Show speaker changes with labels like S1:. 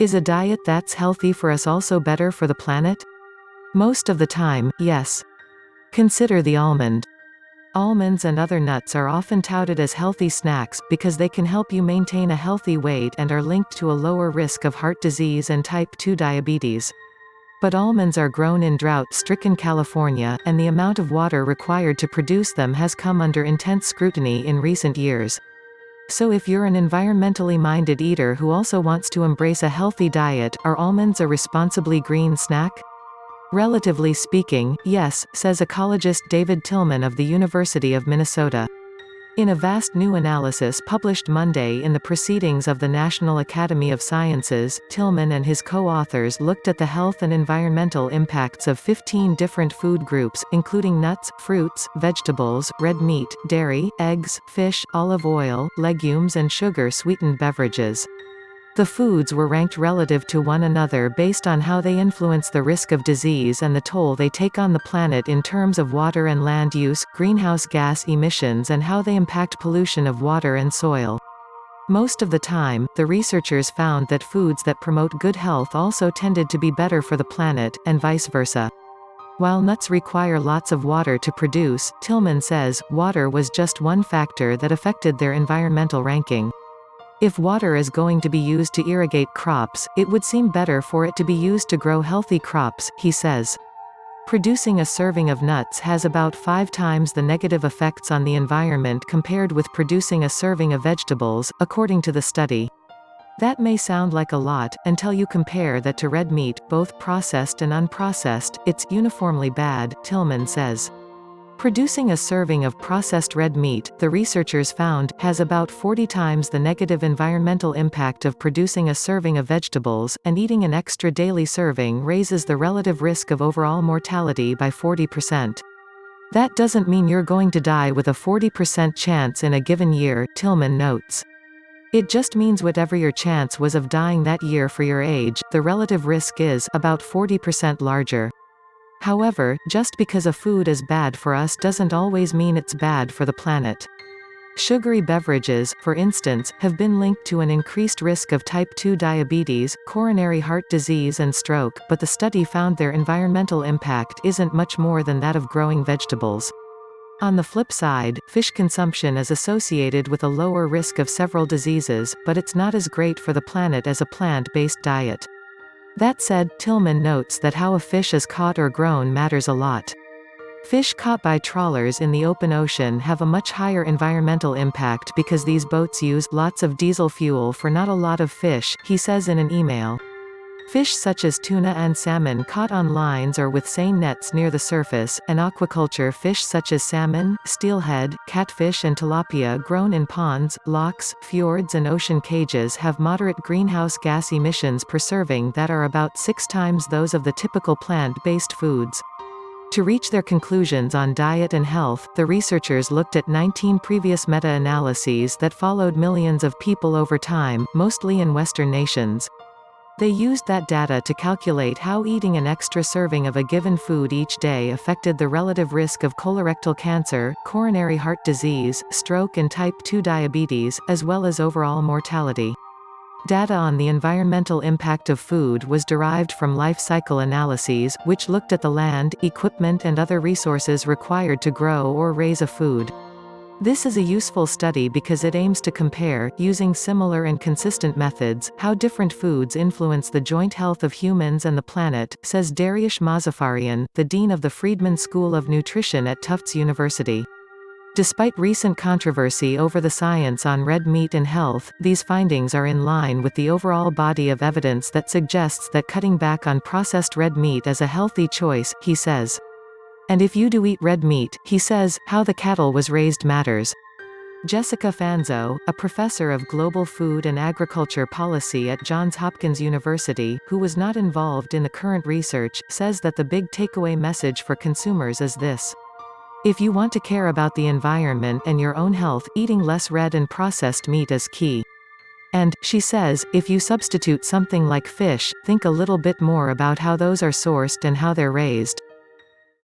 S1: Is a diet that's healthy for us also better for the planet? Most of the time, yes. Consider the almond. Almonds and other nuts are often touted as healthy snacks, because they can help you maintain a healthy weight and are linked to a lower risk of heart disease and type 2 diabetes. But almonds are grown in drought-stricken California, and the amount of water required to produce them has come under intense scrutiny in recent years. So if you're an environmentally minded eater who also wants to embrace a healthy diet, are almonds a responsibly green snack? Relatively speaking, yes, says ecologist David Tillman of the University of Minnesota. In a vast new analysis published Monday in the Proceedings of the National Academy of Sciences, Tillman and his co-authors looked at the health and environmental impacts of 15 different food groups, including nuts, fruits, vegetables, red meat, dairy, eggs, fish, olive oil, legumes and sugar-sweetened beverages. The foods were ranked relative to one another based on how they influence the risk of disease and the toll they take on the planet in terms of water and land use, greenhouse gas emissions and how they impact pollution of water and soil. Most of the time, the researchers found that foods that promote good health also tended to be better for the planet, and vice versa. While nuts require lots of water to produce, Tillman says, water was just one factor that affected their environmental ranking. If water is going to be used to irrigate crops, it would seem better for it to be used to grow healthy crops, he says. Producing a serving of nuts has about 5 times the negative effects on the environment compared with producing a serving of vegetables, according to the study. That may sound like a lot, until you compare that to red meat, both processed and unprocessed. It's uniformly bad, Tillman says. Producing a serving of processed red meat, the researchers found, has about 40 times the negative environmental impact of producing a serving of vegetables, and eating an extra daily serving raises the relative risk of overall mortality by 40%. That doesn't mean you're going to die with a 40% chance in a given year, Tillman notes. It just means whatever your chance was of dying that year for your age, the relative risk is about 40% larger. However, just because a food is bad for us doesn't always mean it's bad for the planet. Sugary beverages, for instance, have been linked to an increased risk of type 2 diabetes, coronary heart disease and stroke, but the study found their environmental impact isn't much more than that of growing vegetables. On the flip side, fish consumption is associated with a lower risk of several diseases, but it's not as great for the planet as a plant-based diet. That said, Tillman notes that how a fish is caught or grown matters a lot. Fish caught by trawlers in the open ocean have a much higher environmental impact because these boats use lots of diesel fuel for not a lot of fish, he says in an email. Fish such as tuna and salmon caught on lines or with seine nets near the surface, and aquaculture fish such as salmon, steelhead, catfish and tilapia grown in ponds, lochs, fjords and ocean cages have moderate greenhouse gas emissions per serving that are about 6 times those of the typical plant-based foods. To reach their conclusions on diet and health, the researchers looked at 19 previous meta-analyses that followed millions of people over time, mostly in Western nations. They used that data to calculate how eating an extra serving of a given food each day affected the relative risk of colorectal cancer, coronary heart disease, stroke and type 2 diabetes, as well as overall mortality. Data on the environmental impact of food was derived from life cycle analyses, which looked at the land, equipment and other resources required to grow or raise a food. This is a useful study because it aims to compare, using similar and consistent methods, how different foods influence the joint health of humans and the planet, says Dariush Mozaffarian, the dean of the Friedman School of Nutrition at Tufts University. Despite recent controversy over the science on red meat and health, these findings are in line with the overall body of evidence that suggests that cutting back on processed red meat is a healthy choice, he says. And if you do eat red meat, he says, how the cattle was raised matters. Jessica Fanzo, a professor of global food and agriculture policy at Johns Hopkins University, who was not involved in the current research, says that the big takeaway message for consumers is this. If you want to care about the environment and your own health, eating less red and processed meat is key. And, she says, if you substitute something like fish, think a little bit more about how those are sourced and how they're raised.